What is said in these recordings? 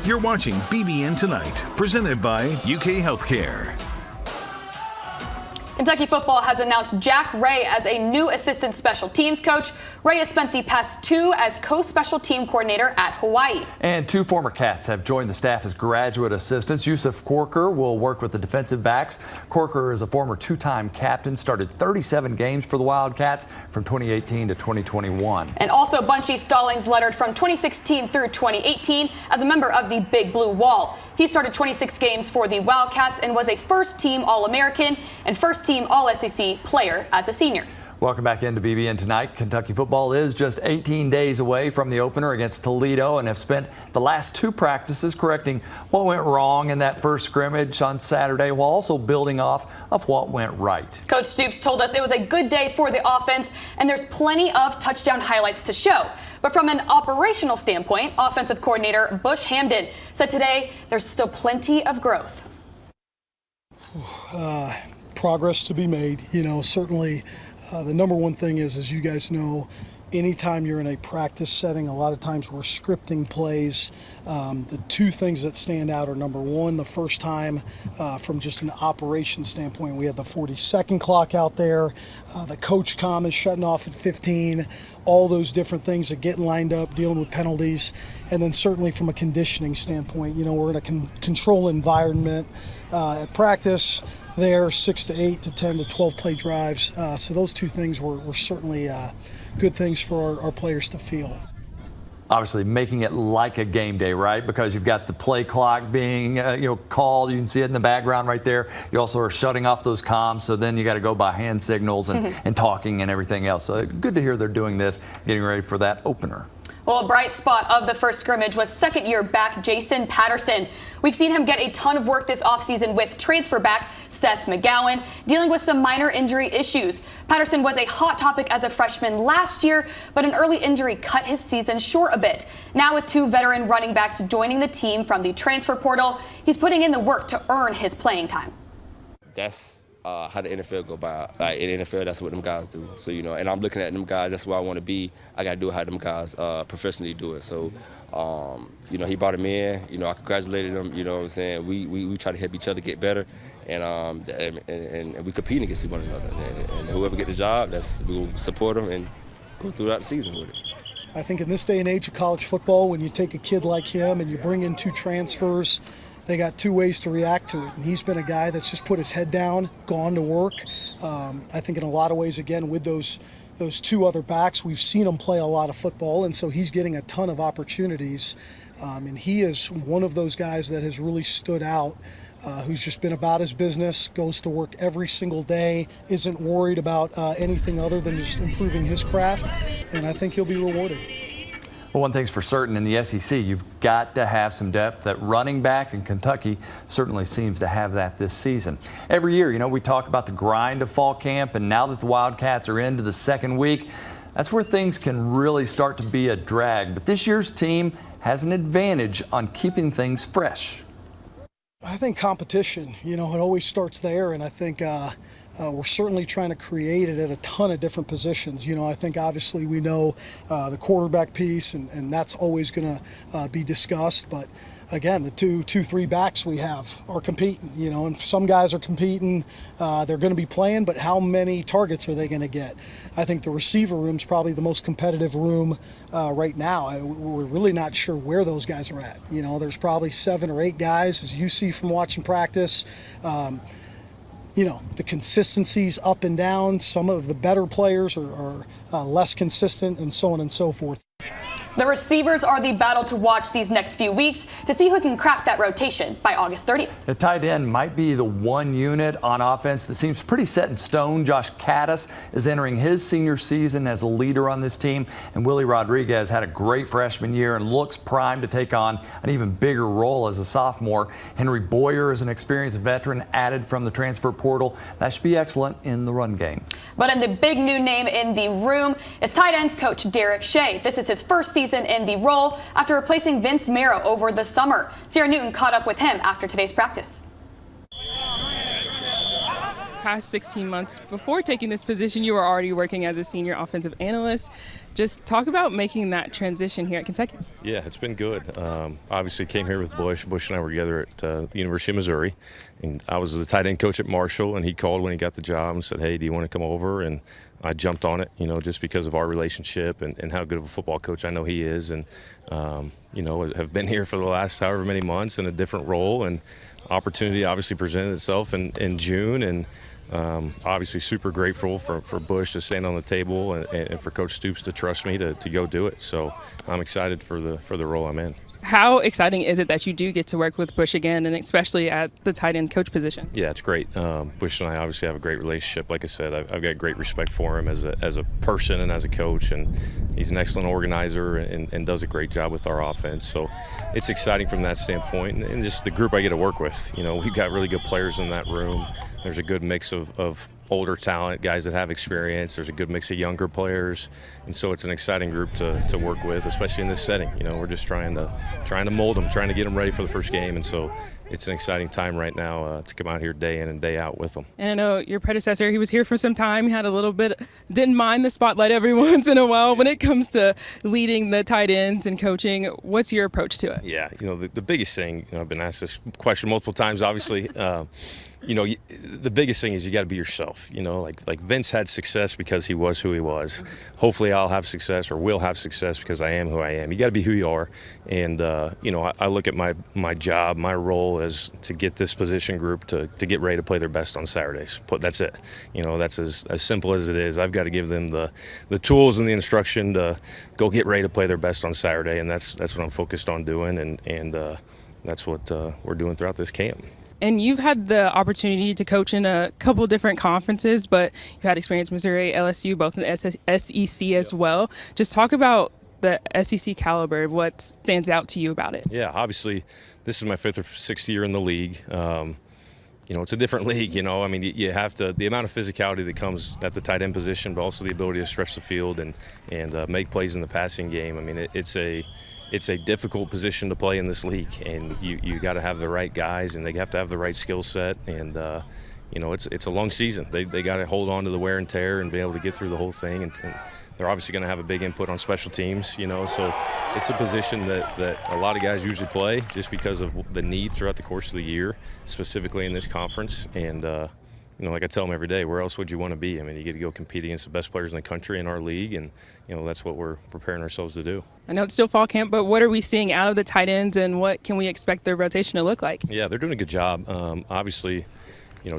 You're watching BBN Tonight, presented by UK Healthcare. Kentucky football has announced Jack Ray as a new assistant special teams coach. Ray has spent the past 2 as co-special team coordinator at Hawaii. And 2 former Cats have joined the staff as graduate assistants. Yusuf Corker will work with the defensive backs. Corker is a former 2-time captain, started 37 games for the Wildcats from 2018 to 2021. And also Bunchy Stallings lettered from 2016 through 2018 as a member of the Big Blue Wall. He started 26 games for the Wildcats and was a first-team All-American and first-team All-SEC player as a senior. Welcome back into BBN Tonight. Kentucky football is just 18 days away from the opener against Toledo and have spent the last 2 practices correcting what went wrong in that first scrimmage on Saturday while also building off of what went right. Coach Stoops told us it was a good day for the offense and there's plenty of touchdown highlights to show. But from an operational standpoint, offensive coordinator Bush Hamdan said today there's still plenty of growth. Progress to be made, certainly. The number one thing is, as you guys know, anytime you're in a practice setting, a lot of times we're scripting plays. The 2 things that stand out are, number one, the first time from just an operation standpoint, we had the 40-second clock out there. The coach comm is shutting off at 15. All those different things of getting lined up, dealing with penalties. And then certainly from a conditioning standpoint, we're in a controlled environment at practice. There 6 to 8 to 10 to 12 play drives. So those 2 things were certainly good things for our players to feel. Obviously making it like a game day, right? Because you've got the play clock being called. You can see it in the background right there. You also are shutting off those comms, so then you got to go by hand signals and talking and everything else. So good to hear they're doing this, getting ready for that opener. Well, a bright spot of the first scrimmage was second-year back Jason Patterson. We've seen him get a ton of work this offseason with transfer back Seth McGowan, dealing with some minor injury issues. Patterson was a hot topic as a freshman last year, but an early injury cut his season short a bit. Now with 2 veteran running backs joining the team from the transfer portal, he's putting in the work to earn his playing time. That's how the NFL go by. Like in the NFL, that's what them guys do. So, and I'm looking at them guys, that's where I want to be. I got to do it how them guys professionally do it. So, he brought him in. I congratulated him. You know what I'm saying? We try to help each other get better. And we compete against one another. And whoever get the job, we will support them and go throughout the season with it. I think in this day and age of college football, when you take a kid like him and you bring in 2 transfers, they got 2 ways to react to it. And he's been a guy that's just put his head down, gone to work. I think in a lot of ways, again, with those 2 other backs, we've seen him play a lot of football, and so he's getting a ton of opportunities. And he is one of those guys that has really stood out, who's just been about his business, goes to work every single day, isn't worried about anything other than just improving his craft, and I think he'll be rewarded. Well, one thing's for certain in the SEC, you've got to have some depth at running back, and Kentucky certainly seems to have that this season. Every year, we talk about the grind of fall camp, and now that the Wildcats are into the 2nd week, that's where things can really start to be a drag. But this year's team has an advantage on keeping things fresh. I think competition, it always starts there, and I think we're certainly trying to create it at a ton of different positions. I think obviously we know the quarterback piece, and that's always going to be discussed. But again, the 2-3 backs we have are competing, and some guys are competing. They're going to be playing, but how many targets are they going to get? I think the receiver room's probably the most competitive room right now. We're really not sure where those guys are at. There's probably 7 or 8 guys, as you see from watching practice. The consistency's up and down. Some of the better players are less consistent, and so on and so forth. The receivers are the battle to watch these next few weeks to see who can crack that rotation by August 30th. The tight end might be the one unit on offense that seems pretty set in stone. Josh Caddis is entering his senior season as a leader on this team, and Willie Rodriguez had a great freshman year and looks primed to take on an even bigger role as a sophomore. Henry Boyer is an experienced veteran added from the transfer portal. That should be excellent in the run game. But in the big new name in the room, it's tight ends coach Derek Shay. This is his first season in the role after replacing Vince Marrow over the summer. Sierra Newton caught up with him after today's practice. Past 16 months before taking this position, you were already working as a senior offensive analyst. Just talk about making that transition here at Kentucky. Yeah, it's been good. Obviously came here with Bush. Bush and I were together at the University of Missouri. And I was the tight end coach at Marshall, and he called when he got the job and said, hey, do you want to come over? And I jumped on it, just because of our relationship and how good of a football coach I know he is. And, have been here for the last however many months in a different role. And opportunity obviously presented itself in June. And obviously super grateful for Bush to stand on the table and for Coach Stoops to trust me to go do it. So I'm excited for the role I'm in. How exciting is it that you do get to work with Bush again, and especially at the tight end coach position? Yeah, it's great. Bush and I obviously have a great relationship. Like I said, I've got great respect for him as a person and as a coach, and he's an excellent organizer and does a great job with our offense. So it's exciting from that standpoint, and just the group I get to work with. We've got really good players in that room. There's a good mix of older talent, guys that have experience. There's a good mix of younger players, and so it's an exciting group to work with, especially in this setting. We're just trying to mold them, trying to get them ready for the first game, and so it's an exciting time right now to come out here day in and day out with them. And I know your predecessor, he was here for some time. He had a little bit, didn't mind the spotlight every once in a while. When it comes to leading the tight ends and coaching, what's your approach to it? Yeah, the biggest thing, I've been asked this question multiple times, obviously. The biggest thing is you got to be yourself. Like Vince had success because he was who he was. Hopefully I'll have success or will have success because I am who I am. You got to be who you are. And, I look at my job, my role as to get this position group to get ready to play their best on Saturdays. That's it. That's as simple as it is. I've got to give them the tools and the instruction to go get ready to play their best on Saturday. And that's what I'm focused on doing. And that's what we're doing throughout this camp. And you've had the opportunity to coach in a couple different conferences, but you had experience Missouri, LSU, both in the SEC as well. Just talk about the SEC caliber, what stands out to you about it? Yeah, obviously, this is my 5th or 6th year in the league. It's a different league, you have to, the amount of physicality that comes at the tight end position, but also the ability to stretch the field and make plays in the passing game. It's a difficult position to play in this league, and you got to have the right guys, and they have to have the right skill set. And it's a long season. They got to hold on to the wear and tear and be able to get through the whole thing. And they're obviously going to have a big input on special teams. So it's a position that a lot of guys usually play just because of the need throughout the course of the year, specifically in this conference. And like I tell them every day, where else would you want to be? You get to go compete against the best players in the country in our league, and that's what we're preparing ourselves to do. I know it's still fall camp, but what are we seeing out of the tight ends, and what can we expect their rotation to look like? Yeah, they're doing a good job. Obviously,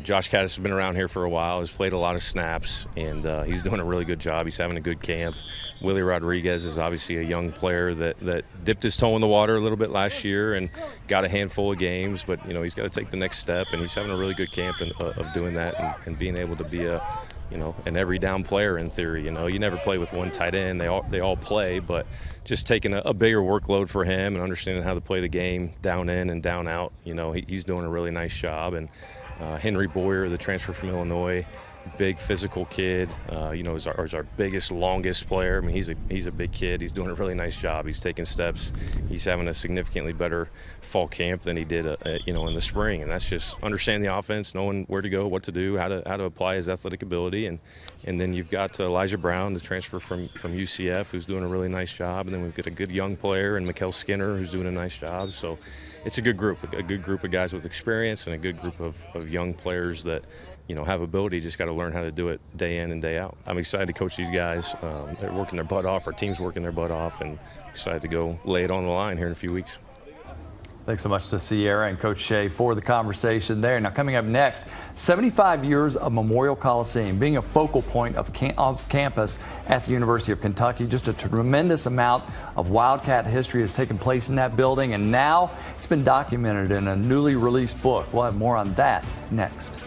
Josh Caddis has been around here for a while, has played a lot of snaps, and he's doing a really good job. He's having a good camp. Willie Rodriguez is obviously a young player that dipped his toe in the water a little bit last year and got a handful of games, but he's got to take the next step, and he's having a really good camp of doing that and being able to be an every down player in theory. You never play with one tight end. They all play, but just taking a bigger workload for him and understanding how to play the game down in and down out. He's doing a really nice job. And Henry Boyer, the transfer from Illinois, big physical kid, is our biggest, longest player. He's a big kid. He's doing a really nice job. He's taking steps. He's having a significantly better fall camp than he did, in the spring. And that's just understanding the offense, knowing where to go, what to do, how to apply his athletic ability. And then you've got Elijah Brown, the transfer from UCF, who's doing a really nice job. And then we've got a good young player, and Mikael Skinner, who's doing a nice job. So it's a good group of guys with experience and a good group of young players that have ability. Just got to learn how to do it day in and day out. I'm excited to coach these guys. They're working their butt off. Our team's working their butt off, and excited to go lay it on the line here in a few weeks. Thanks so much to Sierra and Coach Shay for the conversation there. Now, coming up next, 75 years of Memorial Coliseum being a focal point of campus at the University of Kentucky. Just a tremendous amount of Wildcat history has taken place in that building, and now it's been documented in a newly released book. We'll have more on that next.